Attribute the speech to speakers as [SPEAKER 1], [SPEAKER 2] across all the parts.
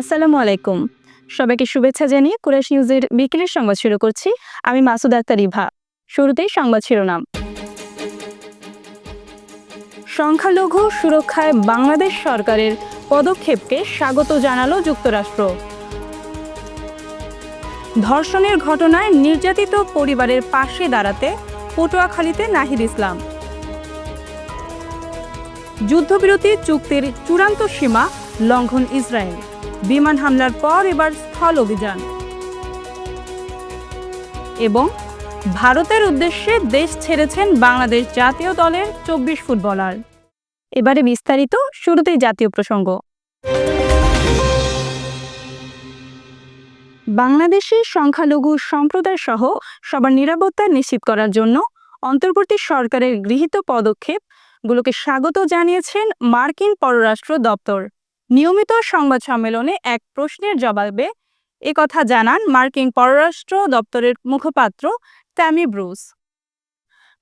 [SPEAKER 1] আসসালামু আলাইকুম। সবাইকে শুভেচ্ছা জানিয়ে কুরাইশ নিউজের বিকেলের সংবাদ শুরু করছি। আমি মাসুদ আক্তার ইভা। শুরুতেই সংবাদ শিরোনাম। সংখ্যালঘু সুরক্ষায় বাংলাদেশ সরকারের পদক্ষেপকে স্বাগত জানালো যুক্তরাষ্ট্র। ধর্ষণের ঘটনায় নির্যাতিত পরিবারের পাশে দাঁড়াতে পটুয়াখালীতে নাহিদ ইসলাম। যুদ্ধবিরতি চুক্তির চূড়ান্ত সীমা লঙ্ঘন ইসরায়েল, বিমান হামলার পর এবার স্থল অভিযান। এবং ভারতের উদ্দেশ্যে দেশ ছেড়েছেন বাংলাদেশ জাতীয় দলের 24 ফুটবলার। এবারে বিস্তারিত, শুরুতেই জাতীয় প্রসঙ্গ। বাংলাদেশের সংখ্যালঘু সম্প্রদায় সহ সবার নিরাপত্তা নিশ্চিত করার জন্য অন্তর্বর্তী সরকারের গৃহীত পদক্ষেপগুলোকে স্বাগত জানিয়েছেন মার্কিন পররাষ্ট্র দপ্তর। নিয়মিত সংবাদ সম্মেলনে এক প্রশ্নের জবাবে একথা জানান মার্কিন পররাষ্ট্র দপ্তরের মুখপাত্র ট্যামি ব্রুস।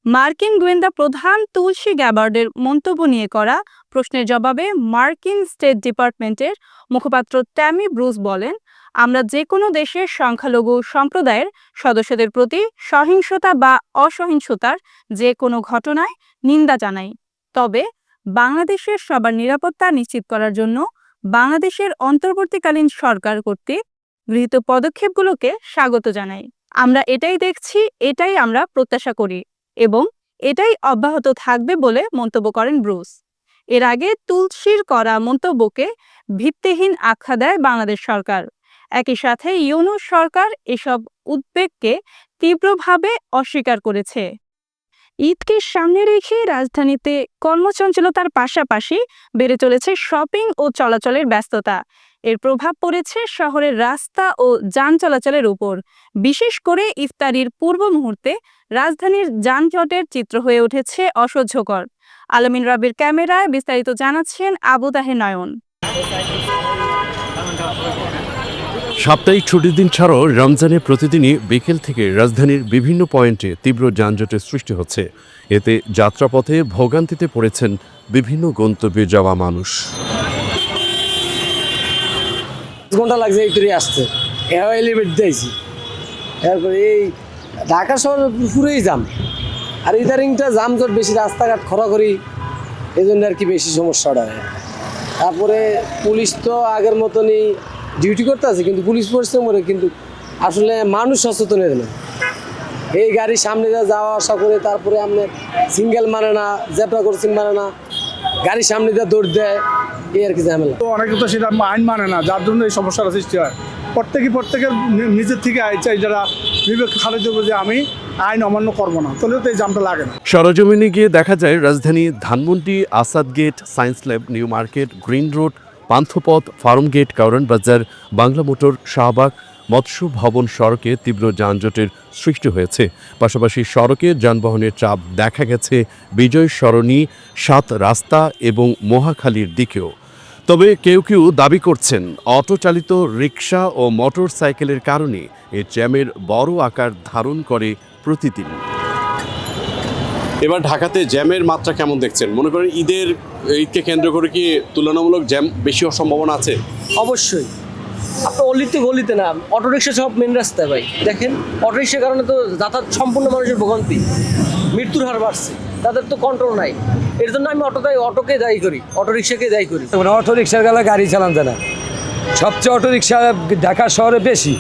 [SPEAKER 1] মার্কিন গোয়েন্দা প্রধান তুলসী গ্যাবার্ডের মন্তব্য নিয়ে করা প্রশ্নের জবাবে মার্কিন স্টেট ডিপার্টমেন্টের মুখপাত্র ট্যামি ব্রুস বলেন, আমরা যে কোনো দেশের সংখ্যালঘু সম্প্রদায়ের সদস্যদের প্রতি সহিংসতা বা অসহিংসতার যে কোনো ঘটনায় নিন্দা জানাই। তবে বাংলাদেশের সবার নিরাপত্তা নিশ্চিত করার জন্য বাংলাদেশের অন্তর্বর্তীকালীন সরকার কর্তৃক গৃহীত পদক্ষেপগুলোকে স্বাগত জানাই। আমরা এটাই দেখছি, এটাই আমরা প্রত্যাশা করি এবং এটাই অব্যাহত থাকবে বলে মন্তব্য করেন ব্রুস। এর আগে তুলসীর করা মন্তব্যকে ভিত্তিহীন আখ্যা দেয় বাংলাদেশ সরকার। একই সাথে ইউনূস সরকার এসব উদ্বেগকে তীব্রভাবে অস্বীকার করেছে। ঈদকে সামনে রেখে রাজধানীতে কর্মচঞ্চলতার পাশাপাশি বেড়ে চলেছে শপিং ও চলাচলের ব্যস্ততা। এর প্রভাব পড়েছে শহরের রাস্তা ও যান চলাচলের উপর। বিশেষ করে ইফতারির পূর্ব মুহূর্তে রাজধানীর যানজটের চিত্র হয়ে উঠেছে অসহ্যকর। আলামিন রাবির ক্যামেরায় বিস্তারিত জানাচ্ছেন আবু তাহের নয়ন।
[SPEAKER 2] সাপ্তাহিক ছুটির দিন ছাড়াও রমজানে প্রতিদিনই বিকেল থেকে রাজধানীর বিভিন্ন পয়েন্টে তীব্র যানজটের সৃষ্টি হচ্ছে। এতে যাত্রাপথে ভোগান্তিতে পড়েছেন বিভিন্ন গন্তব্যে যাওয়া মানুষ।
[SPEAKER 3] ঘন্টা লাগছে এই তৈরি আসতে, এলিভেট দিয়েছি। তারপরে এই ঢাকা শহর পুরোই জাম, আর ইদারিংটা জামজট বেশি, রাস্তাঘাট খড়াখড়ি, এই জন্য আর কি বেশি সমস্যাটা হয়। তারপরে পুলিশ তো আগের মতনই ডিউটি করতে আছে, কিন্তু পুলিশ পরিশ্রম করে, কিন্তু আসলে মানুষ সচেতন হয়ে না। এই গাড়ির সামনে যাওয়া আসা করে, তারপরে আপনার সিঙ্গেল মানে না, জ্যাপটা ক্রসিং মানে না, গাড়ির সামনে দিয়ে দৌড় দেয়, এই আর কি ঝামেলা।
[SPEAKER 4] তো অনেকে তো সেটা আইন মানে না, যার জন্য এই সমস্যার সৃষ্টি হয়। প্রত্যেকের নিজের থেকে চাই, যারা বিবেক খালেদ দেবো যে আমি আইন অমান্য করবো না, তাহলে তো এই জামটা লাগে না।
[SPEAKER 2] সরজমিনে গিয়ে দেখা যায় রাজধানী Dhanmondi, Asad Gate, Science Lab, New Market, Green Road, Panthapath, Farm Gate, Karwan Bazar, Bangla motor, Shahbag, মৎস্য ভবন সড়কে তীব্র যানজটের সৃষ্টি হয়েছে। পাশাপাশি সড়কে যানবাহনের চাপ দেখা গেছে বিজয় সরণি, 7 রাস্তা এবং মহাখালীর দিকেও। তবে কেউ কেউ দাবি করছেন অটোচালিত রিকশা ও মোটর সাইকেলের কারণে এই জ্যামের বড় আকার ধারণ করে প্রতিদিন। এবার ঢাকাতে জ্যামের মাত্রা কেমন দেখছেন? মনে করেন ঈদকে কেন্দ্র করে কি তুলনামূলক জ্যাম বেশি হওয়ার সম্ভাবনা আছে?
[SPEAKER 3] অবশ্যই। আপনার অলিতে গলিতে না, অটোরিকশা সব মেন রাস্তায় ভাই। দেখেন অটোরিকশার কারণে তো যাতায়াত সম্পূর্ণ মানুষের ভোগান্তি, মৃত্যুর হার বাড়ছে, তাদের তো কন্ট্রোল নাই। এর জন্য আমি অটোকে দায়ী করি, অটোরিকশাকে দায়ী করি।
[SPEAKER 5] অটোরিকশার গেলে গাড়ি চালান যায় না, সবচেয়ে অটোরিকশা ঢাকা শহরে বেশি,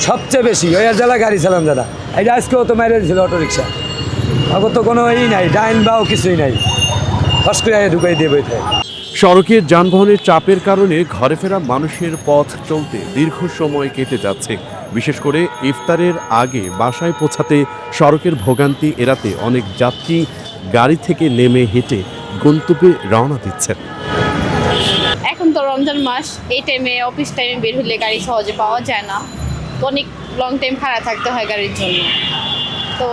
[SPEAKER 5] সবচেয়ে বেশি ওই জেলা গাড়ি চালান যায় না। এই আজকেও তো মেরে দিয়েছিল অটোরিকশা, আগত তো কোনো নাই, ডাইন বাও কিছুই নাই, ফস করে ঢুকাই দিয়ে বইতে।
[SPEAKER 2] সড়কের যানবাহনের চাপের কারণে ঘরে ফেরা মানুষের পথ চলতে দীর্ঘ সময় কেটে যাচ্ছে। বিশেষ করে ইফতারের আগে বাসায় পৌঁছাতে সড়কের ভোগান্তি এড়াতে অনেক যাত্রী গাড়ি থেকে নেমে হেঁটে গন্তব্যে রওনা দিচ্ছেন।
[SPEAKER 6] এখন তো রমজান মাস, এই টাইমে অফিস টাইমে বের হলে গাড়ি সহজে পাওয়া যায় না, তো অনেক লং টাইম খাড়া থাকতে হয় গাড়ির জন্য। তো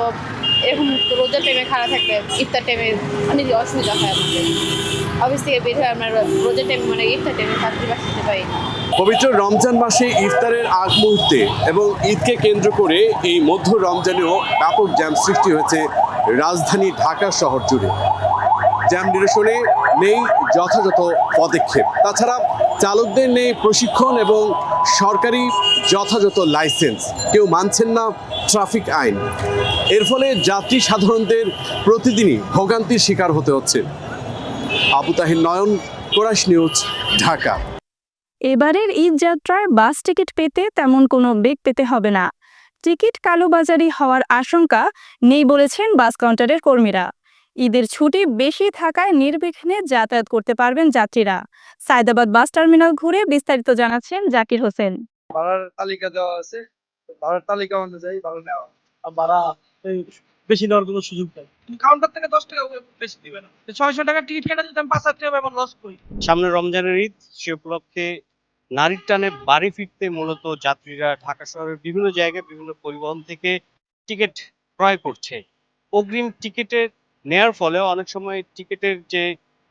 [SPEAKER 6] এরকম রোজার টাইমে খাড়া থাকলে ইফতার টাইমে অনেক অসুবিধা হয় আমাদের। অফিস থেকে বের হয়ে আমরা রোজার টাইমে মানে ইফতার টাইমে চাকরি বাঁচতে পারি না।
[SPEAKER 2] পবিত্র রমজান মাসে ইফতারের আগ মুহূর্তে এবং ঈদকে কেন্দ্র করে এই মধ্য রমজানেও ব্যাপক জ্যাম সৃষ্টি হয়েছে রাজধানী ঢাকা শহর জুড়ে। জ্যাম নিরসনে নেই যথাযথ পদক্ষেপ। তাছাড়া চালকদের নেই প্রশিক্ষণ এবং সরকারি যথাযথ লাইসেন্স, কেউ মানছেন না ট্রাফিক আইন। এর ফলে যাত্রী সাধারণদের প্রতিদিনই ভোগান্তির শিকার হতে হচ্ছে। আবু তাহির নয়ন, কোরাস নিউজ, ঢাকা।
[SPEAKER 1] এবারের ঈদ যাত্রায় বাস টিকিট পেতে তেমন কোনো বেগ পেতে হবে না। টিকিট কালোবাজারি হওয়ার আশঙ্কা নেই বলেছেন বাস কাউন্টারের কর্মীরা। ঈদের ছুটি বেশি থাকায় নির্বিঘ্নে যাতায়াত করতে পারবেন যাত্রীরা। সায়দাবাদ বাস টার্মিনাল ঘুরে বিস্তারিত জানাচ্ছেন জাকির হোসেন।
[SPEAKER 7] ভাড়ার তালিকা দেওয়া আছে, ভাড়ার তালিকা অনুযায়ী ভাড়া নেওয়া। আর ভাড়া বেশি নেওয়ার কোনো সুযোগ নেই। কাউন্টার থেকে 10 টাকা বেশি দিবে না। 600 টাকা টিকিট কেটে যদি আমি 5 টাকা এমন লস করি।
[SPEAKER 8] সামনে রমজানের ঈদ, সে উপলক্ষে নারীর টানে বাড়ি ফিরতে মূলত যাত্রীরা ঢাকা শহরের বিভিন্ন জায়গায় বিভিন্ন পরিবহন থেকে টিকিট ক্রয় করছে। অগ্রিম টিকিটের নেয়ার ফলে অনেক সময় টিকিটের যে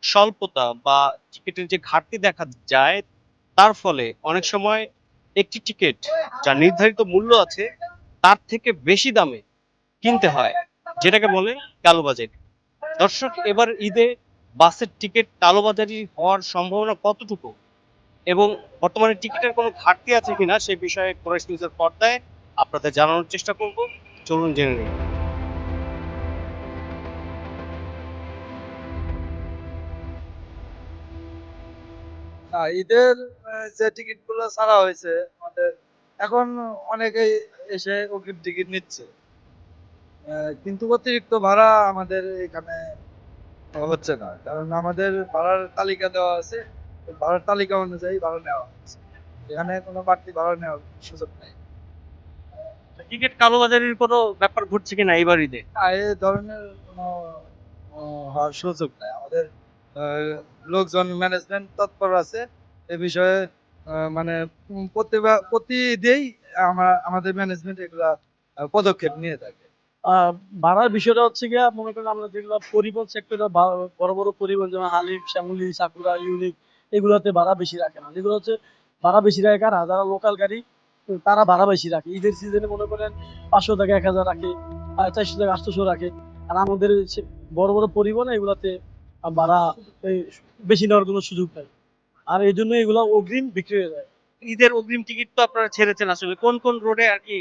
[SPEAKER 8] স্বল্পতা বা টিকিটের যে ঘাটতি দেখা যায়, তার ফলে অনেক সময় একটি টিকিট যা নির্ধারিত মূল্য আছে তার থেকে বেশি দামে কিনতে হয়, যেটাকে বলে কালোবাজারি। দর্শক, এবার ঈদে বাসের টিকিট কালোবাজারি হওয়ার সম্ভাবনা কতটুকু এবং বর্তমানে টিকিটের কোনো ঘাটতি আছে কিনা সে বিষয়ে কোরাস নিউজের পর্দায় আপনাদের জানানোর চেষ্টা করব। চলুন জেনে নিই।
[SPEAKER 7] ঈদের যে টিকিট গুলো ছাড়া হয়েছে আমাদের, এখন অনেকেই এসে অগ্রিম টিকিট নিচ্ছে। কিন্তু অতিরিক্ত ভাড়া আমাদের এখানে হচ্ছে না, কারণ আমাদের ভাড়ার তালিকা দেওয়া আছে, ভাড়ার তালিকা অনুযায়ী ভাড়া নেওয়া হচ্ছে। এখানে কোনো বাড়তি ভাড়া নেওয়ার সুযোগ নেই।
[SPEAKER 8] টিকিট কালোবাজারির কোনো ব্যাপার ঘটছে কিনা এবার ঈদে?
[SPEAKER 7] এই ধরনের কোনো হওয়ার সুযোগ নেই। আমাদের লোকজন ম্যানেজমেন্ট তৎপর আছে এ বিষয়ে। মানে প্রতি ঈদেই আমাদের ম্যানেজমেন্ট এগুলা পদক্ষেপ নিয়ে থাকে। ভাড়ার বিষয়টা হচ্ছে গিয়া, মনে করেন আমরা যেগুলো পরিবহন সেক্টরে বড় বড় পরিবহন যেমন হালিম, শ্যামলী, সাকুরা, ইউনিক, এগুলোতে ভাড়া বেশি রাখে না। যেগুলো হচ্ছে ভাড়া বেশি রাখে কারা, যারা লোকাল গাড়ি তারা ভাড়া বেশি রাখে। ঈদের সিজনে মনে করেন 500 টাকা 1000 রাখে, আর 400 টাকা 800 রাখে। আর আমাদের বড় বড় পরিবহন এগুলাতে ভাড়া বেশি নেওয়ার কোনো সুযোগ নাই। আর এই জন্য এগুলো অগ্রিম বিক্রি হয়ে যায়।
[SPEAKER 8] ঈদের অগ্রিম টিকিট তো আপনারা ছেড়েছেন, আসলে কোন কোন রোডে আর কি?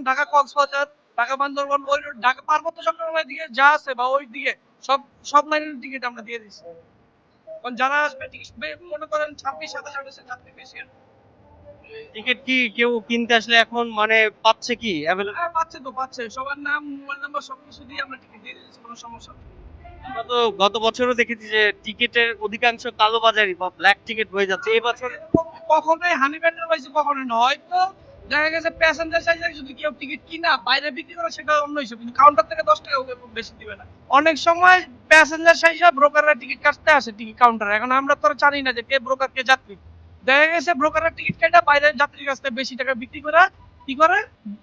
[SPEAKER 7] ঢাকা কক্সবাজার, ঢাকা বান্দরবান, ওই ঢাকা পার্বত্য চট্টগ্রামের দিকে যা আছে বা ওই দিকে সব লাইনের টিকিট আমরা দিয়ে দিচ্ছি। কারণ যারা আসবে টিকিট মনে করেন 26-27 যাত্রী বেশি।
[SPEAKER 8] টিকিট কি কেউ কিনতে আসলে এখন মানে পাচ্ছে কি অ্যাভেলেবল?
[SPEAKER 7] পাচ্ছে সবার নাম, মোবাইল নাম্বার সবকিছু দিয়ে আমরা টিকিট দিয়ে দিচ্ছি, কোনো সমস্যা নেই।
[SPEAKER 8] আমরা তো গত বছরও দেখেছি যে টিকিটের অধিকাংশ কালোবাজারি বা ব্ল্যাক টিকিট হয়ে যাচ্ছে। এই বছর
[SPEAKER 7] কখনোই হানি ব্যান্ডের পাইছি, কখনোই না। হয়তো দেখা গেছে প্যাসেঞ্জার সাইজে যদি কেউ টিকিট কিনা বাইরে বিক্রি করে সেটা অন্য হিসেবে, কিন্তু কাউন্টার থেকে 10 টাকা বেশি দিবে না। অনেক সময় প্যাসেঞ্জার সাইজে ব্রোকাররা টিকিট কাটতে আসে টিকিট কাউন্টারে। এখন আমরা তো আর জানি না যে কে ব্রোকার কে যাত্রী। দেখা গেছে ব্রোকাররা টিকিট কেটে বাইরের যাত্রীর কাছ থেকে বেশি টাকা বিক্রি করে কি করে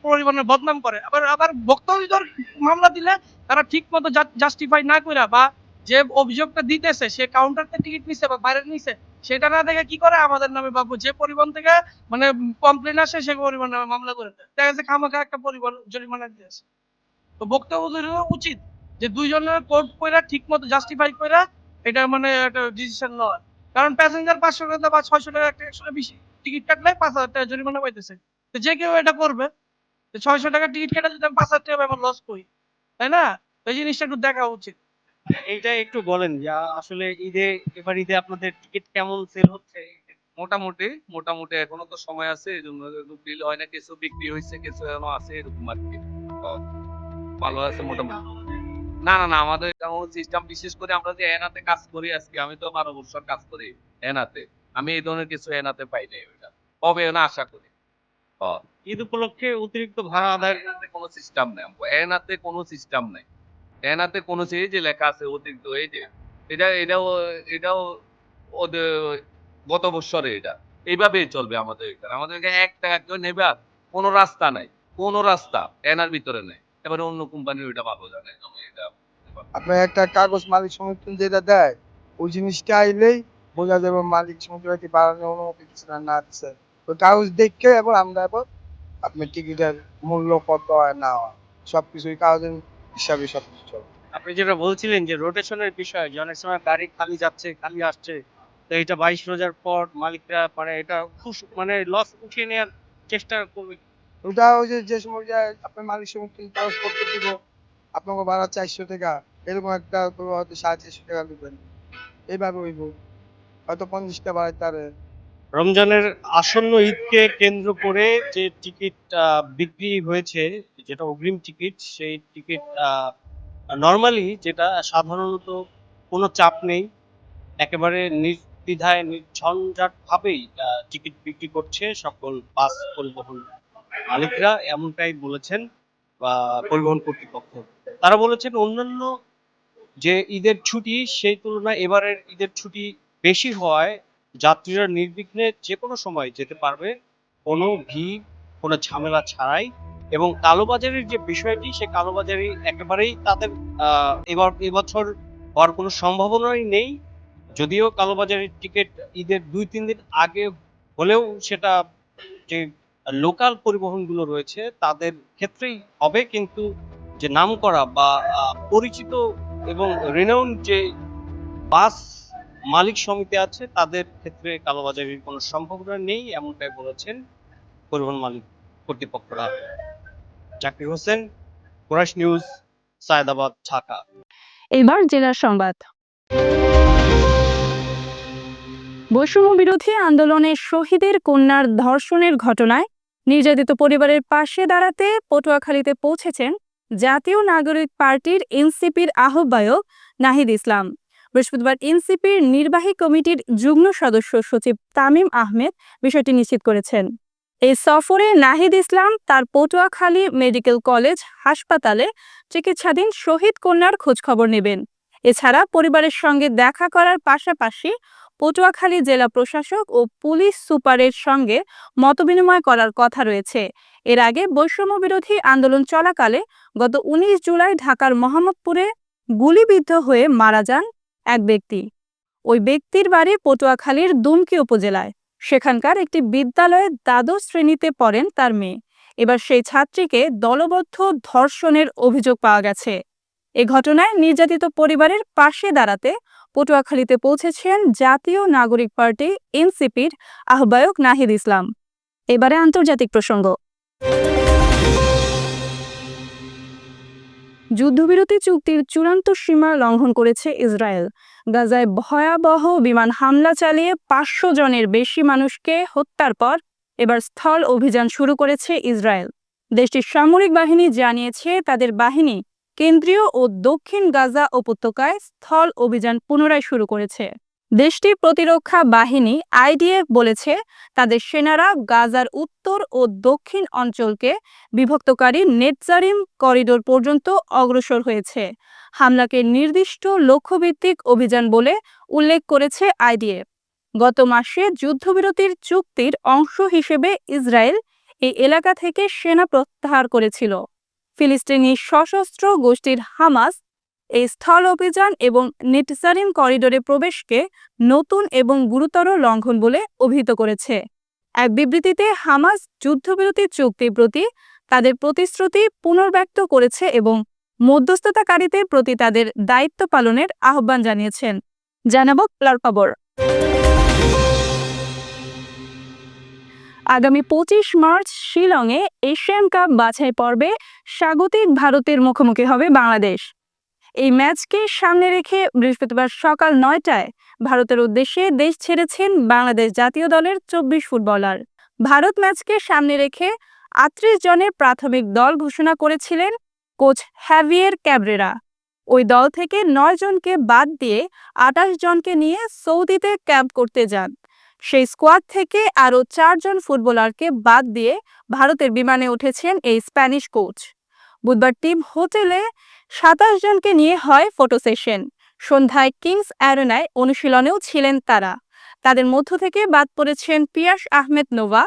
[SPEAKER 7] পরিবহনের বদনাম করে। আবার ভোক্তা মামলা দিলে তারা ঠিক মতো জাস্টিফাই না করে বা যে অভিযোগটা দিতেছে সে কাউন্টারতে টিকিট নিছে বা বাইরে নিছে সেটা না দেখে কি করে আমাদের নামে বাবু যে পরিবহন থেকে মানে কমপ্লেন আসে সে পরিবহন নামে মামলা করে দেয়। দেখা যাচ্ছে খামাখা একটা পরিবহন জরিমানা দিয়েছে। তো ভোক্তাদের উচিত যে দুইজনের কোর্ট কইরা ঠিক মতো জাস্টিফাই কইরা এটা মানে একটা ডিসিশন নেওয়া। কারণ প্যাসেঞ্জার 500 টাকা বা 600 টাকা একটা একশো বেশি টিকিট কাটলে 5000 টাকা জরিমানা পাইতেছে। তো যে কেউ এটা করবে, 600 টাকা টিকিট কেটে যদি আমি 5000 টাকা এমন লস করি, তাই না? এই জিনিসটা একটু দেখা উচিত।
[SPEAKER 8] এইটা একটু বলেন যে আসলে এবার ঈদে আপনাদের টিকিট কেমন সেল হচ্ছে?
[SPEAKER 9] মোটামুটি এখনো তো সময় আছে, এই জন্য বিল হয় না, কিছু বিক্রি হয়েছে, কিছু এখনো আছে, এরকম আর কি। ভালো আছে মোটামুটি। না আমাদের এমন সিস্টেম, বিশেষ করে আমরা যে এনাতে কাজ করি, আজকে আমি তো 12 বছর কাজ করি এনাতে, আমি এই ধরনের কিছু এনাতে পাই নাই। ওইটা হবে না আশা করি।
[SPEAKER 8] ঈদ উপলক্ষে অতিরিক্ত ভাড়া আদায়ের
[SPEAKER 9] কোনো সিস্টেম নেই, এনাতে কোনো সিস্টেম নেই। এনাতে কোনো এই যে লেখা আছে অতিরিক্ত, এই যে এটাও ওদের গত বছরে এটা এইভাবেই চলবে আমাদের এখানে। আমাদের এখানে 1 টাকা কেউ নেবে, আর কোনো রাস্তা নাই, কোনো রাস্তা এনার ভিতরে নেই। এবারে অন্য কোম্পানির ওইটা ভালো জানে। এটা
[SPEAKER 7] আপনার একটা কাগজ মালিক সমিতি যেটা দেয়, ওই জিনিসটা আইলেই বোঝা যাবে মালিক সমিতি কি বাড়ানোর অনুমতি দিচ্ছে না দিচ্ছে। ওই কাগজ দেখে এবার আমরা এবার আপনার টিকিটের মূল্য কত হয় না হয় সবকিছুই কাগজের হিসাবে সবকিছু চলে।
[SPEAKER 8] আপনি যেটা বলছিলেন যে রোটেশনের বিষয়, যে অনেক সময় গাড়ি খালি যাচ্ছে খালি আসছে, তো এটা 22 রোজার পর মালিকরা মানে এটা খুব মানে লস উঠিয়ে নেওয়ার চেষ্টা করবে।
[SPEAKER 10] ওটা ওই যে সময় যে আপনার মালিক সমিতি খরচ করতে দিব আপনাকে ভাড়া 400 টাকা, এরকম একটা কোনো হয়তো 450 টাকা দিবেন, এইভাবে হইব, হয়তো 50 টাকা বাড়াইতে পারে।
[SPEAKER 8] রমজানের আসন্ন ঈদকে কেন্দ্র করে যে টিকিট বিক্রি হয়েছে, যেটা অগ্রিম টিকিট, সেই টিকিট নরমালি যেটা সাধারণত কোনো চাপ নেই, একেবারে নির্দ্বিধায় নির্ঝঞ্ঝাট ভাবেই টিকিট বিক্রি করছে সকল বাস পরিবহন মালিকরা, এমনটাই বলেছেন বা পরিবহন কর্তৃপক্ষ। তারা বলেছেন অন্যান্য যে ঈদের ছুটি সেই তুলনায় এবারের ঈদের ছুটি বেশি হওয়ায় যাত্রীরা নির্বিঘ্নে যে কোনো সময় যেতে পারবে, কোনো ভিড় কোনো ঝামেলা ছাড়াই। এবং কালোবাজারির যে বিষয়টি, সে কালোবাজারি একেবারেই তাদের এবছর হওয়ার কোনো সম্ভাবনাই নেই। যদিও কালোবাজারির টিকিট ঈদের 2-3 দিন আগে হলেও সেটা যে লোকাল পরিবহনগুলো রয়েছে তাদের ক্ষেত্রেই হবে, কিন্তু যে নামকরা বা পরিচিত এবং রেনাউন্ড যে বাস মালিক সমিতি আছে তাদের ক্ষেত্রে কালোবাজারির কোনো সম্ভাবনা নেই, এমনটাই বলেছেন পরিবহন মালিক কর্তৃপক্ষরা। জাকির হোসেন, কুরাইশ নিউজ, সায়েদাবাদ, ঢাকা।
[SPEAKER 1] এবার জেলার সংবাদ। বৈষম্য বিরোধী আন্দোলনে শহীদের কন্যার ধর্ষণের ঘটনায় নির্যাতিত পরিবারের পাশে দাঁড়াতে পটুয়াখালীতে পৌঁছেছেন জাতীয় নাগরিক পার্টির এনসিপির আহ্বায়ক নাহিদ ইসলাম। বৃহস্পতিবার এনসিপির নির্বাহী কমিটির যুগ্ম সদস্য সচিব তামিম আহমেদ বিষয়টি নিশ্চিত করেছেন। এই সফরে নাহিদ ইসলাম তার পটুয়াখালী মেডিকেল কলেজ হাসপাতালে চিকিৎসাধীন শহীদ কন্যার খোঁজখবর নেবেন। এছাড়া পরিবারের সঙ্গে দেখা করার পাশাপাশি পটুয়াখালী জেলা প্রশাসক ও পুলিশ সুপারের সঙ্গে মতবিনিময় করার কথা রয়েছে। এর আগে বৈষম্য বিরোধী আন্দোলন চলাকালে গত 19 জুলাই ঢাকার মোহাম্মদপুরে গুলিবিদ্ধ হয়ে মারা যান এক ব্যক্তি। ওই ব্যক্তির বাড়ি পটুয়াখালীর দুমকি উপজেলায়। সেখানকার একটি বিদ্যালয়ে দ্বাদশ শ্রেণীতে পড়েন তার মেয়ে। এবার সেই ছাত্রীকে দলবদ্ধ ধর্ষণের অভিযোগ পাওয়া গেছে। এ ঘটনায় নির্যাতিত পরিবারের পাশে দাঁড়াতে পটুয়াখালীতে পৌঁছেছেন জাতীয় নাগরিক পার্টি এনসিপির আহ্বায়ক নাহিদ ইসলাম। এবারে আন্তর্জাতিক প্রসঙ্গ। যুদ্ধবিরতি চুক্তির চূড়ান্ত সীমা লঙ্ঘন করেছে ইসরায়েল। গাজায় ভয়াবহ বিমান হামলা চালিয়ে 500 জনের বেশি মানুষকে হত্যার পর এবার স্থল অভিযান শুরু করেছে ইসরায়েল। দেশটির সামরিক বাহিনী জানিয়েছে তাদের বাহিনী কেন্দ্রীয় ও দক্ষিণ গাজা উপত্যকায় স্থল অভিযান পুনরায় শুরু করেছে। দেশটির প্রতিরক্ষা বাহিনী আইডিএফ বলেছে তাদের সেনারা গাজার উত্তর ও দক্ষিণ অঞ্চলকে বিভক্তকারী নেটজারিম করিডোর পর্যন্ত অগ্রসর হয়েছে। হামলাকে নির্দিষ্ট লক্ষ্যভিত্তিক অভিযান বলে উল্লেখ করেছে আইডিএফ। গত মাসে যুদ্ধবিরতির চুক্তির অংশ হিসেবে ইসরায়েল এই এলাকা থেকে সেনা প্রত্যাহার করেছিল। ফিলিস্তিনি সশস্ত্র গোষ্ঠীর হামাস এই স্থল অভিযান এবং নেটজারিম করিডোরে প্রবেশকে নতুন এবং গুরুতর লঙ্ঘন বলে অভিহিত করেছে। এক বিবৃতিতে হামাস যুদ্ধবিরতি চুক্তির প্রতি তাদের প্রতিশ্রুতি পুনর্ব্যক্ত করেছে এবং মধ্যস্থতাকারীদের প্রতি তাদের দায়িত্ব পালনের আহ্বান জানিয়েছেন। জানাবো খেলার খবর। আগামী 25 মার্চ শিলংয়ে এশিয়ান কাপ বাছাই পর্বে স্বাগতিক ভারতের মুখোমুখি হবে বাংলাদেশ। এই ম্যাচকে সামনে রেখে বৃহস্পতিবার সকাল 9টায় ভারতের উদ্দেশ্যে দেশ ছেড়েছেন বাংলাদেশ জাতীয় দলের 24 ফুটবলার। ভারত ম্যাচকে সামনে রেখে 38 জনের প্রাথমিক দল ঘোষণা করেছিলেন কোচ হ্যাভিয়ের ক্যাব্রেরা। ওই দল থেকে 9 জনকে বাদ দিয়ে 28 জনকে নিয়ে সৌদিতে ক্যাম্প করতে যান। সেই স্কোয়াড থেকে আরও 4 জন ফুটবলারকে বাদ দিয়ে ভারতের বিমানে উঠেছেন এই স্প্যানিশ কোচ। বুধবার টিম হোটেলে 27 জনকে নিয়ে হয় ফটো সেশন। সন্ধ্যায় কিংস অ্যারেনায় অনুশীলনেও ছিলেন তারা। তাদের মধ্য থেকে বাদ পড়েছেন পিয়াস আহমেদ নোভা,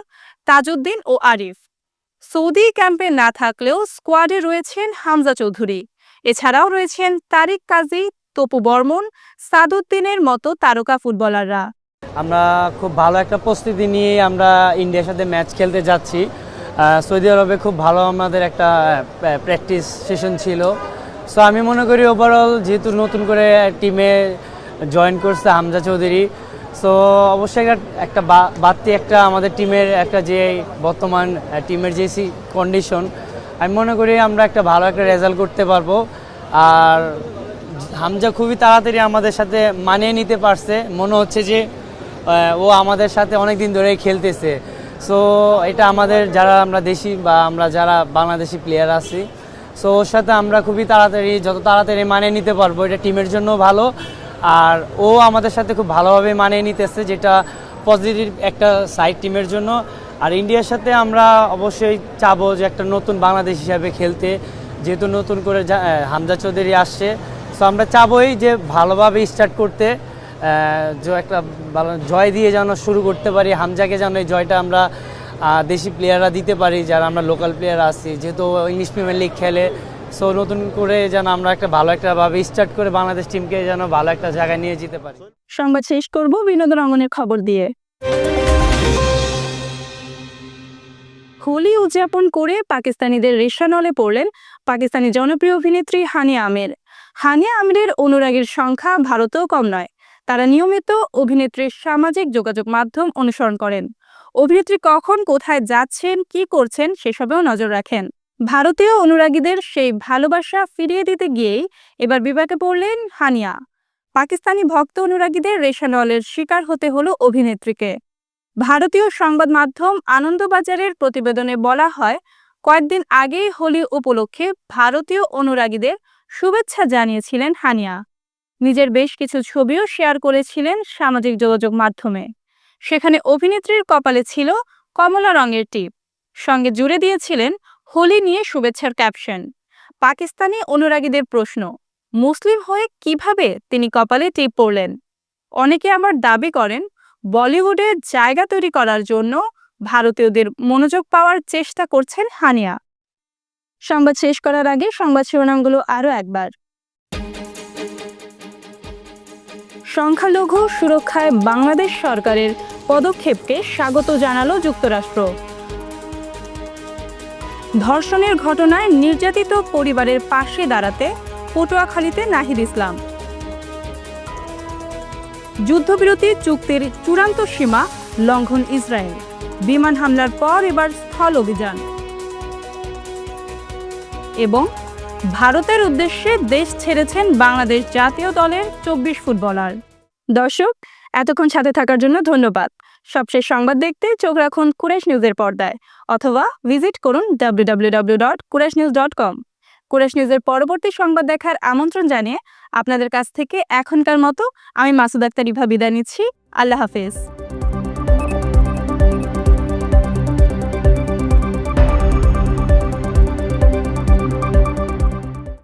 [SPEAKER 1] তাজউদ্দিন ও আরিফ। সৌদি ক্যাম্পে না থাকলেও স্কোয়াডে রয়েছেন হামজা চৌধুরী। এছাড়াও রয়েছেন তারিক কাজী, তপু বর্মন, সাদউদ্দিনের মতো তারকা ফুটবলাররা।
[SPEAKER 11] আমরা খুব ভালো একটা প্রস্তুতি নিয়ে আমরা ইন্ডিয়ার সাথে ম্যাচ খেলতে যাচ্ছি। সৌদি আরবে খুব ভালো আমাদের একটা প্র্যাকটিস সেশন ছিল। সো আমি মনে করি ওভারঅল যেহেতু নতুন করে টিমে জয়েন করছে হামজা চৌধুরী, সো অবশ্যই একটা বাড়তি একটা আমাদের টিমের একটা যে বর্তমান টিমের যে কন্ডিশন, আমি মনে করি আমরা একটা ভালো একটা রেজাল্ট করতে পারবো। আর হামজা খুবই তাড়াতাড়ি আমাদের সাথে মানিয়ে নিতে পারছে, মনে হচ্ছে যে ও আমাদের সাথে অনেক দিন ধরেই খেলতেছে। সো এটা আমাদের যারা আমরা দেশি বা আমরা যারা বাংলাদেশি প্লেয়ার আছি, সো ওর সাথে আমরা খুবই তাড়াতাড়ি যত তাড়াতাড়ি মানিয়ে নিতে পারবো এটা টিমের জন্য ভালো। আর ও আমাদের সাথে খুব ভালোভাবে মানিয়ে নিতেছে, যেটা পজিটিভ একটা সাইড টিমের জন্য। আর ইন্ডিয়ার সাথে আমরা অবশ্যই চাবো যে একটা নতুন বাংলাদেশ হিসাবে খেলতে, যেহেতু নতুন করে হামজা চৌধুরী আসছে। সো আমরা চাবোই যে ভালোভাবে স্টার্ট করতে, যে একটা ভালো জয় দিয়ে যেন শুরু করতে পারি। হামজাকে যেন এই জয়টা আমরা দেশি প্লেয়াররা দিতে পারি, যারা আমরা লোকাল প্লেয়ার আছি, যেহেতু ইংলিশ প্রিমিয়ার লিগ খেলে। সো নতুন করে যেন আমরা একটা ভালো একটা ভাবে স্টার্ট করে বাংলাদেশ টিমকে যেন ভালো একটা জায়গায় নিয়ে যেতে পারি।
[SPEAKER 1] সংবাদ শেষ করব বিনোদন অঙ্গনের খবর দিয়ে। হোলি উদযাপন করে পাকিস্তানিদের রেশানলে পড়লেন পাকিস্তানি জনপ্রিয় অভিনেত্রী হানিয়া আমির। হানিয়া আমিরের অনুরাগীর সংখ্যা ভারতেও কম নয়। তারা নিয়মিত অভিনেত্রীর সামাজিক যোগাযোগ মাধ্যম অনুসরণ করেন, অভিনেত্রী কখন কোথায় যাচ্ছেন কি করছেন সেসবেও নজর রাখেন। ভারতীয় অনুরাগীদের সেই ভালোবাসা ফিরিয়ে দিতে গিয়েই এবার বিপাকে পড়লেন হানিয়া। পাকিস্তানি ভক্ত অনুরাগীদের রেশানলের শিকার হতে হলো অভিনেত্রীকে। ভারতীয় সংবাদ মাধ্যম আনন্দবাজারের প্রতিবেদনে বলা হয়, কয়েকদিন আগেই হোলি উপলক্ষে ভারতীয় অনুরাগীদের শুভেচ্ছা জানিয়েছিলেন হানিয়া। নিজের বেশ কিছু ছবিও শেয়ার করেছিলেন সামাজিক যোগাযোগ মাধ্যমে। সেখানে অভিনেত্রীর কপালে ছিল কমলা রঙের টিপ, সঙ্গে জুড়ে দিয়েছিলেন হোলি নিয়ে শুভেচ্ছার ক্যাপশন। পাকিস্তানি অনুরাগীদের প্রশ্ন, মুসলিম হয়ে কিভাবে তিনি কপালে টিপ পরলেন? অনেকে আবার দাবি করেন বলিউডে জায়গা তৈরি করার জন্য ভারতীয়দের মনোযোগ পাওয়ার চেষ্টা করছেন হানিয়া। সংবাদ শেষ করার আগে সংবাদ শিরোনামগুলো আরও একবার। সংখ্যালঘু সুরক্ষায় বাংলাদেশ সরকারের পদক্ষেপকে স্বাগত জানালো যুক্তরাষ্ট্র। ধর্ষণের ঘটনায় নির্যাতিত পরিবারের পাশে দাঁড়াতে পটুয়াখালীতে নাহিদ ইসলাম। যুদ্ধবিরতি চুক্তির চূড়ান্ত সীমা লঙ্ঘন ইসরায়েল, বিমান হামলার পর এবার স্থল অভিযান। এবং ভারতের উদ্দেশ্যে দেশ ছেড়েছেন বাংলাদেশ জাতীয় দলের 24 ফুটবলার। দর্শক, এতক্ষণ সাথে থাকার জন্য ধন্যবাদ। সবশেষ সংবাদ দেখতে চোখ রাখুন কুরাইশ নিউজের পর্দায় অথবা ভিজিট করুন www.kurashnews.com। কুরাইশ নিউজের পরবর্তী সংবাদ দেখার আমন্ত্রণ জানিয়ে আপনাদের কাছ থেকে এখনকার মতো আমি মাসুদ আক্তার ইভা বিদায় নিচ্ছি। আল্লাহ হাফেজ।